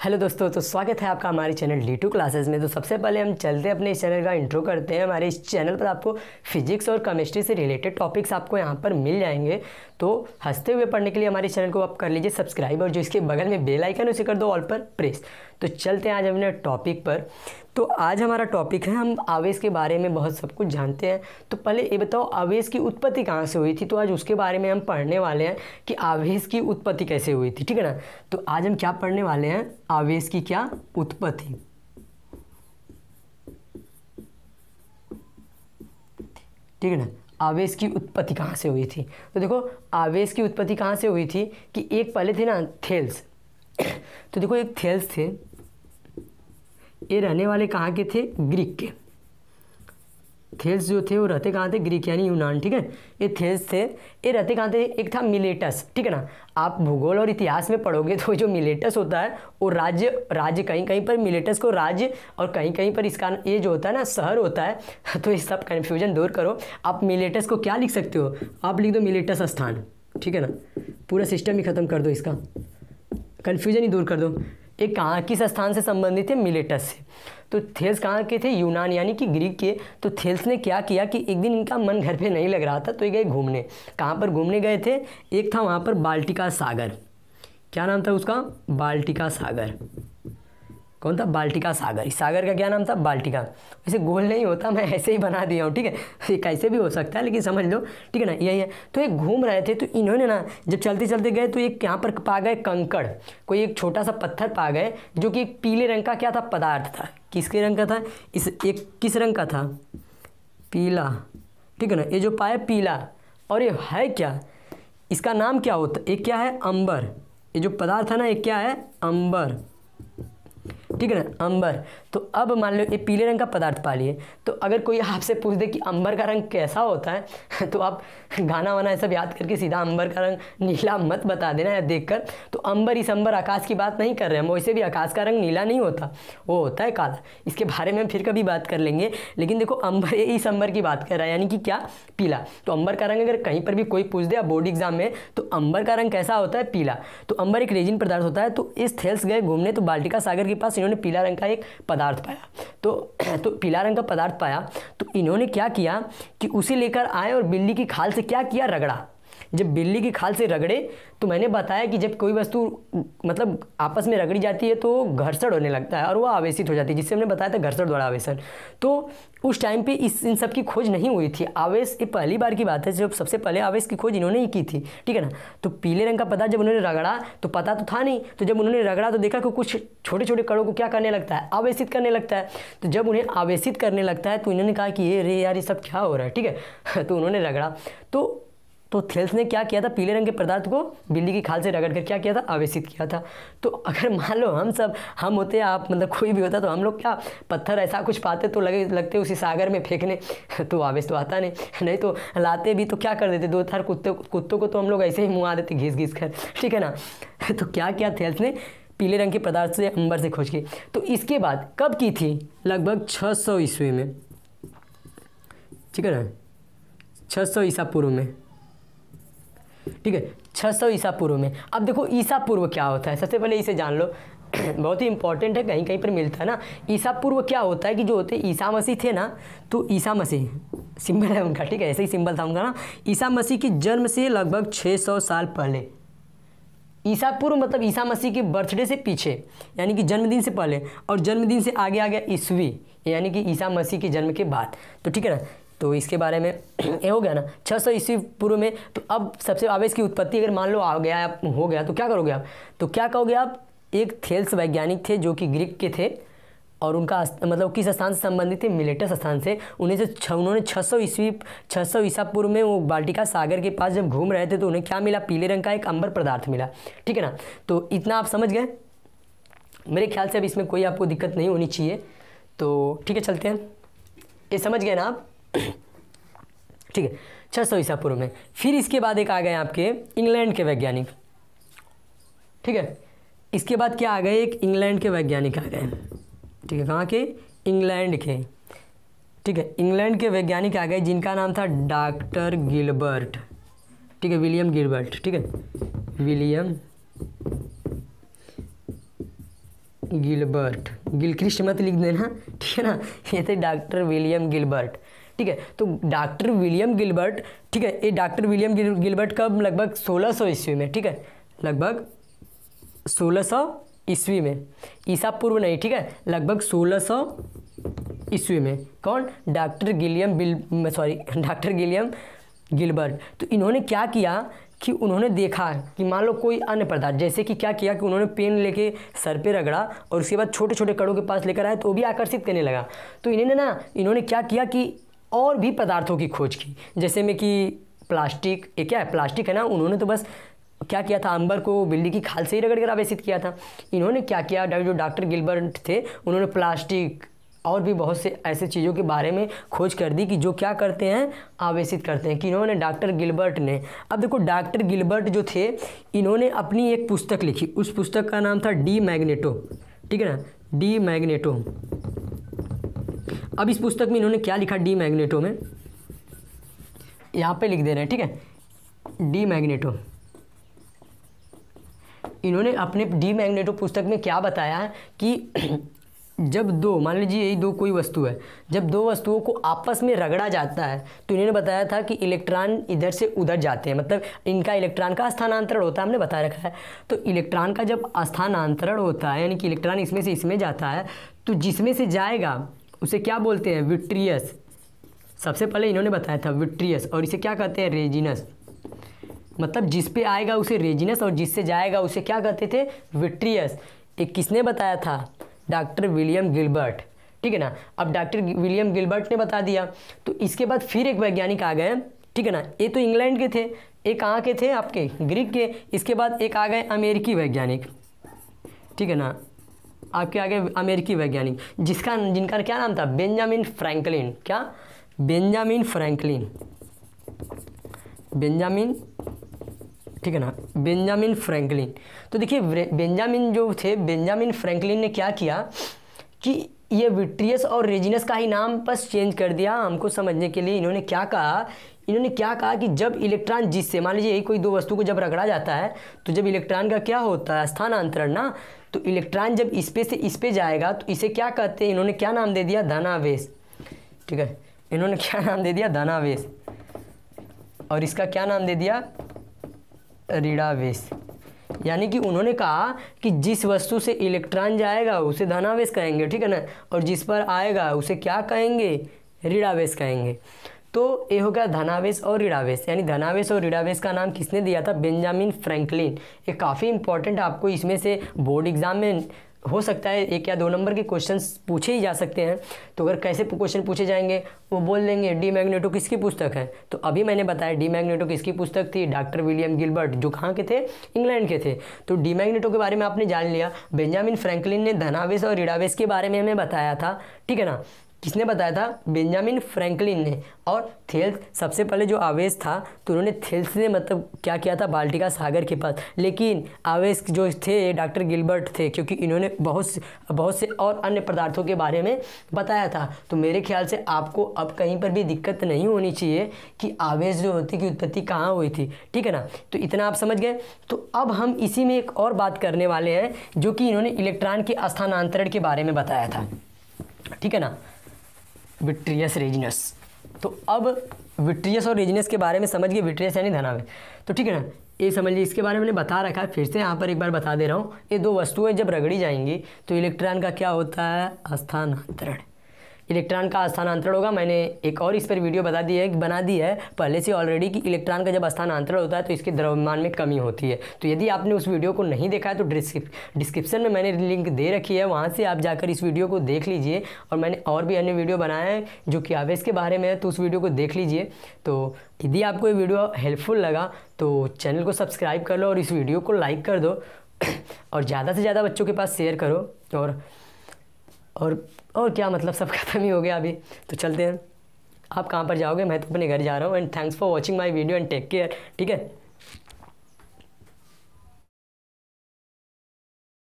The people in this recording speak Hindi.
हेलो दोस्तों, तो स्वागत है आपका हमारे चैनल D2 क्लासेस में। तो सबसे पहले हम चलते हैं अपने इस चैनल का इंट्रो करते हैं। हमारे इस चैनल पर आपको फिजिक्स और केमिस्ट्री से रिलेटेड टॉपिक्स आपको यहाँ पर मिल जाएंगे। तो हंसते हुए पढ़ने के लिए हमारे चैनल को आप कर लीजिए सब्सक्राइब, और जो इसके बगल में बेल आइकन उसे कर दो ऑल पर प्रेस। तो चलते हैं आज अपने टॉपिक पर। तो आज हमारा टॉपिक है, हम आवेश के बारे में बहुत सब कुछ जानते हैं। तो पहले ये बताओ आवेश की उत्पत्ति कहाँ से हुई थी। तो आज उसके बारे में हम पढ़ने वाले हैं कि आवेश की उत्पत्ति कैसे हुई थी, ठीक है ना। तो आज हम क्या पढ़ने वाले हैं, आवेश की क्या उत्पत्ति, ठीक है ना। आवेश की उत्पत्ति कहाँ से हुई थी। तो देखो आवेश की उत्पत्ति कहाँ से हुई थी कि एक पहले थे ना थेल्स। तो देखो एक थेल्स थे, ये रहने वाले कहाँ के थे, ग्रीक के। थेल्स जो थे वो रहते कहाँ थे, ग्रीक यानी यूनान, ठीक है। ये थेल्स थे, ये रहते कहाँ थे, एक था मिलेटस, ठीक है ना। आप भूगोल और इतिहास में पढ़ोगे तो जो मिलेटस होता है वो राज्य कहीं कहीं पर मिलेटस को राज्य, और कहीं कहीं पर इसका ये जो होता है ना शहर होता है। तो ये सब कन्फ्यूजन दूर करो। आप मिलेटस को क्या लिख सकते हो, आप लिख दो मिलेटस स्थान, ठीक है ना। पूरा सिस्टम ही खत्म कर दो, इसका कन्फ्यूजन ही दूर कर दो। एक कहाँ किस स्थान से संबंधित है, मिलेटस से। तो थेल्स कहाँ के थे, यूनान यानी कि ग्रीक के। तो थेल्स ने क्या किया कि एक दिन इनका मन घर पे नहीं लग रहा था, तो ये गए घूमने। कहाँ पर घूमने गए थे, एक था वहाँ पर बाल्टिका सागर। क्या नाम था उसका, बाल्टिका सागर। कौन था, बाल्टिका सागर। इस सागर का क्या नाम था, बाल्टिका। वैसे गोल नहीं होता, मैं ऐसे ही बना दिया हूँ, ठीक है। ये कैसे भी हो सकता है लेकिन समझ लो, ठीक है ना, यही है। तो ये घूम रहे थे, तो इन्होंने ना जब चलते चलते गए तो एक यहाँ पर पा गए कंकड़, कोई एक छोटा सा पत्थर पा गए जो कि एक पीले रंग का क्या था, पदार्थ था। किसके रंग का था, इस एक किस रंग का था, पीला, ठीक है ना। ये जो पाया पीला, और ये है क्या, इसका नाम क्या होता, एक क्या है, अंबर। ये जो पदार्थ है ना, एक क्या है, अंबर, ठीक है ना, अंबर। तो अब मान लो ये पीले रंग का पदार्थ पा लिए। तो अगर कोई आपसे पूछ दे कि अंबर का रंग कैसा होता है, तो आप गाना वाना सब याद करके सीधा अंबर का रंग नीला मत बता देना है देखकर। तो अंबर, इस अंबर आकाश की बात नहीं कर रहे हैं हम। वैसे भी आकाश का रंग नीला नहीं होता, वो होता है काला। इसके बारे में हम फिर कभी बात कर लेंगे। लेकिन देखो अंबर, इस अंबर की बात कर रहा है, यानी कि क्या, पीला। तो अंबर का रंग अगर कहीं पर भी कोई पूछ दे बोर्ड एग्जाम में, तो अंबर का रंग कैसा होता है, पीला। तो अंबर एक रेजिन पदार्थ होता है। तो इस थेल्स गए घूमने, तो बाल्टिका सागर के पास इन्होंने पीला रंग का एक पदार्थ पाया। तो पीला रंग का पदार्थ पाया, तो इन्होंने क्या किया कि उसे लेकर आए और बिल्ली की खाल से क्या किया, रगड़ा। जब बिल्ली की खाल से रगड़े, तो मैंने बताया कि जब कोई वस्तु मतलब आपस में रगड़ी जाती है तो घर्षण होने लगता है और वो आवेशित हो जाती है, जिससे हमने बताया था घर्षण द्वारा आवेशन। तो उस टाइम पे इन सब की खोज नहीं हुई थी। आवेश ये पहली बार की बात है जब सबसे पहले आवेश की खोज इन्होंने ही की थी, ठीक है ना। तो पीले रंग का पदार्थ जब उन्होंने रगड़ा तो पता तो था नहीं, तो जब उन्होंने रगड़ा तो देखा कि कुछ छोटे छोटे कणों को क्या करने लगता है, आवेशित करने लगता है। तो जब उन्हें आवेशित करने लगता है तो इन्होंने कहा कि ये रे यार ये सब क्या हो रहा है, ठीक है। तो उन्होंने रगड़ा, तो थेल्स ने क्या किया था, पीले रंग के पदार्थ को बिल्ली की खाल से रगड़ कर क्या किया था, आवेशित किया था। तो अगर मान लो हम होते, आप मतलब कोई भी होता, तो हम लोग क्या पत्थर ऐसा कुछ पाते तो लगते उसी सागर में फेंकने, तो आवेश तो आता नहीं तो लाते भी तो क्या कर देते, दो चार कुत्तों को तो हम लोग ऐसे ही मुँह देते घिस घिस कर, ठीक है ना। तो क्या किया थेल्स ने, पीले रंग के पदार्थ से अंबर से खोज की। तो इसके बाद कब की थी, लगभग 600 ईस्वी में, ठीक है ना, 600 ईसा पूर्व में, ठीक है, 600 ईसा पूर्व में। अब देखो ईसा पूर्व क्या होता है, सबसे पहले इसे जान लो। बहुत ही इंपॉर्टेंट है, कहीं कहीं पर मिलता है ना। ईसा पूर्व क्या होता है कि जो होते ईसा मसीह थे ना, तो ईसा मसीह सिंबल है उनका, ठीक है, ऐसे ही सिंबल था उनका ना। ईसा मसीह के जन्म से लगभग 600 साल पहले। ईसा पूर्व मतलब ईसा मसीह के बर्थडे से पीछे, यानी कि जन्मदिन से पहले, और जन्मदिन से आगे आ गया ईस्वी, यानी कि ईसा मसीह के जन्म के बाद। तो ठीक है ना, तो इसके बारे में ये हो गया ना 600 ईस्वी पूर्व में। तो अब सबसे आवेश की उत्पत्ति अगर मान लो आ गया हो गया, तो क्या करोगे आप, तो क्या कहोगे आप, एक थेल्स वैज्ञानिक थे जो कि ग्रीक के थे, और उनका मतलब किस स्थान से संबंधित थे, मिलेटस स्थान से। उन्होंने 600 ईसा पूर्व में वो बाल्टिका सागर के पास जब घूम रहे थे तो उन्हें क्या मिला, पीले रंग का एक अंबर पदार्थ मिला, ठीक है ना। तो इतना आप समझ गए, मेरे ख्याल से अब इसमें कोई आपको दिक्कत नहीं होनी चाहिए। तो ठीक है, चलते हैं, ये समझ गए ना आप, ठीक है, 600 ईसा पूर्व में। फिर इसके बाद एक आ गए आपके इंग्लैंड के वैज्ञानिक, ठीक है। इसके बाद क्या आ गए, एक इंग्लैंड के वैज्ञानिक आ गए, ठीक है, कहाँ के, इंग्लैंड के, ठीक है। इंग्लैंड के वैज्ञानिक आ गए जिनका नाम था डॉक्टर गिलबर्ट, ठीक है, विलियम गिलबर्ट, ठीक है, विलियम गिलबर्ट, गिलक्रिस्ट मत लिख देना, ठीक है ना, ये थे डॉक्टर विलियम गिलबर्ट, ठीक है। तो डॉक्टर विलियम गिलबर्ट, ठीक है, ये डॉक्टर विलियम गिलबर्ट कब, लगभग 1600 ईस्वी में, ठीक है, लगभग 1600 ईस्वी में, ईसा पूर्व नहीं, ठीक है, लगभग 1600 ईस्वी में। कौन, डॉक्टर गिलियम गिलबर्ट। तो इन्होंने क्या किया कि उन्होंने देखा कि मान लो कोई अन्य पदार्थ, जैसे कि क्या किया कि उन्होंने पेन लेके सर पे रगड़ा और उसके बाद छोटे छोटे कणों के पास लेकर आया तो वो भी आकर्षित करने लगा। तो इन्होंने क्या किया कि और भी पदार्थों की खोज की, जैसे में कि प्लास्टिक, ये क्या है, प्लास्टिक है ना, उन्होंने तो बस क्या किया था, अंबर को बिल्ली की खाल से ही रगड़ कर आवेशित किया था। इन्होंने क्या किया, जो डॉक्टर गिलबर्ट थे, उन्होंने प्लास्टिक और भी बहुत से ऐसे चीज़ों के बारे में खोज कर दी कि जो क्या करते हैं, आवेशित करते हैं, कि इन्होंने डॉक्टर गिलबर्ट ने। अब देखो डॉक्टर गिलबर्ट जो थे, इन्होंने अपनी एक पुस्तक लिखी, उस पुस्तक का नाम था डी मैग्नेटो, ठीक है ना, डी मैग्नेटो। अब इस पुस्तक में इन्होंने क्या लिखा, डी मैग्नेटो में, यहाँ पे लिख दे रहे हैं, ठीक है, डी मैग्नेटो। इन्होंने अपने डी मैग्नेटो पुस्तक में क्या बताया कि जब दो, मान लीजिए यही दो कोई वस्तु है, जब दो वस्तुओं को आपस में रगड़ा जाता है तो इन्होंने बताया था कि इलेक्ट्रॉन इधर से उधर जाते हैं, मतलब इनका इलेक्ट्रॉन का स्थानांतरण होता है, हमने बता रखा है। तो इलेक्ट्रॉन का जब स्थानांतरण होता है, यानी कि इलेक्ट्रॉन इसमें से इसमें जाता है, तो जिसमें से जाएगा उसे क्या बोलते हैं, विट्रियस। सबसे पहले इन्होंने बताया था विट्रियस, और इसे क्या कहते हैं, रेजिनस। मतलब जिस पे आएगा उसे रेजिनस और जिससे जाएगा उसे क्या कहते थे, विट्रियस। एक किसने बताया था, डॉक्टर विलियम गिलबर्ट, ठीक है ना। अब डॉक्टर विलियम गिलबर्ट ने बता दिया, तो इसके बाद फिर एक वैज्ञानिक आ गए, ठीक है ना, ये तो इंग्लैंड के थे, एक कहाँ के थे, आपके ग्रीक के। इसके बाद एक आ गए अमेरिकी वैज्ञानिक, ठीक है ना, आपके आगे अमेरिकी वैज्ञानिक, जिनका क्या नाम था, बेंजामिन फ्रैंकलिन। क्या, बेंजामिन फ्रैंकलिन, बेंजामिन, ठीक है ना, बेंजामिन फ्रैंकलिन। तो देखिए बेंजामिन जो थे, बेंजामिन फ्रैंकलिन ने क्या किया कि ये विट्रियस और रेजिनस का ही नाम बस चेंज कर दिया हमको समझने के लिए। इन्होंने क्या कहा कि जब इलेक्ट्रॉन जिससे, मान लीजिए यही कोई दो वस्तु को जब रगड़ा जाता है तो जब इलेक्ट्रॉन का क्या होता है, स्थानांतरण ना, तो इलेक्ट्रॉन जब इस पे से इस पे जाएगा तो इसे क्या कहते हैं, इन्होंने क्या नाम दे दिया, धनावेश, ठीक है, इन्होंने क्या नाम दे दिया, धनावेश, और इसका क्या नाम दे दिया, ऋणावेश। यानी कि उन्होंने कहा कि जिस वस्तु से इलेक्ट्रॉन जाएगा उसे धनावेश कहेंगे, ठीक है ना, और जिस पर आएगा उसे क्या कहेंगे, ऋणावेश कहेंगे। तो ये हो गया धनावेश और ऋणावेश, यानी धनावेश और ऋणावेश का नाम किसने दिया था, बेंजामिन फ्रैंकलिन। ये काफ़ी इंपॉर्टेंट, आपको इसमें से बोर्ड एग्जाम में हो सकता है 1 या 2 नंबर के क्वेश्चंस पूछे ही जा सकते हैं। तो अगर कैसे क्वेश्चन पूछे जाएंगे, वो बोल देंगे डी मैग्नेटो किसकी पुस्तक है। तो अभी मैंने बताया डी मैग्नेटो किसकी पुस्तक थी, डॉक्टर विलियम गिलबर्ट, जो कहाँ के थे, इंग्लैंड के थे। तो डी मैग्नेटो के बारे में आपने जान लिया। बेंजामिन फ्रैंकलिन ने धनावेश और ऋणावेश के बारे में हमें बताया था, ठीक है ना। किसने बताया था, बेंजामिन फ्रैंकलिन ने। और थेल्स, सबसे पहले जो आवेश था तो उन्होंने थेल्स ने मतलब क्या किया था, बाल्टिका सागर के पास। लेकिन आवेश जो थे डॉक्टर गिलबर्ट थे, क्योंकि इन्होंने बहुत से और अन्य पदार्थों के बारे में बताया था। तो मेरे ख्याल से आपको अब कहीं पर भी दिक्कत नहीं होनी चाहिए कि आवेश जो होती की उत्पत्ति कहाँ हुई थी, ठीक है ना। तो इतना आप समझ गए। तो अब हम इसी में एक और बात करने वाले हैं, जो कि इन्होंने इलेक्ट्रॉन के स्थानांतरण के बारे में बताया था, ठीक है ना, विट्रियस रेजिनस। तो अब विट्रियस और रेजिनस के बारे में समझ गए, विट्रियस यानी धनावेश, तो ठीक है ना, ये समझ लीजिए। इसके बारे में मैंने बता रखा है, फिर से यहाँ पर एक बार बता दे रहा हूँ। ये दो वस्तुएं जब रगड़ी जाएंगी तो इलेक्ट्रॉन का क्या होता है, स्थानांतरण। इलेक्ट्रॉन का स्थानांतरण होगा। मैंने एक और इस पर वीडियो बना दी है पहले से ऑलरेडी कि इलेक्ट्रॉन का जब स्थानांतरण होता है तो इसके द्रव्यमान में कमी होती है। तो यदि आपने उस वीडियो को नहीं देखा है तो डिस्क्रिप्शन में मैंने लिंक दे रखी है, वहाँ से आप जाकर इस वीडियो को देख लीजिए। और मैंने और भी अन्य वीडियो बनाया है जो कि आवेश के बारे में है, तो उस वीडियो को देख लीजिए। तो यदि आपको ये वीडियो हेल्पफुल लगा तो चैनल को सब्सक्राइब कर लो और इस वीडियो को लाइक कर दो और ज़्यादा से ज़्यादा बच्चों के पास शेयर करो। और क्या, मतलब सब खत्म ही हो गया अभी। तो चलते हैं। आप कहाँ पर जाओगे, मैं तो अपने घर जा रहा हूँ। And thanks for watching my video and take care, ठीक है।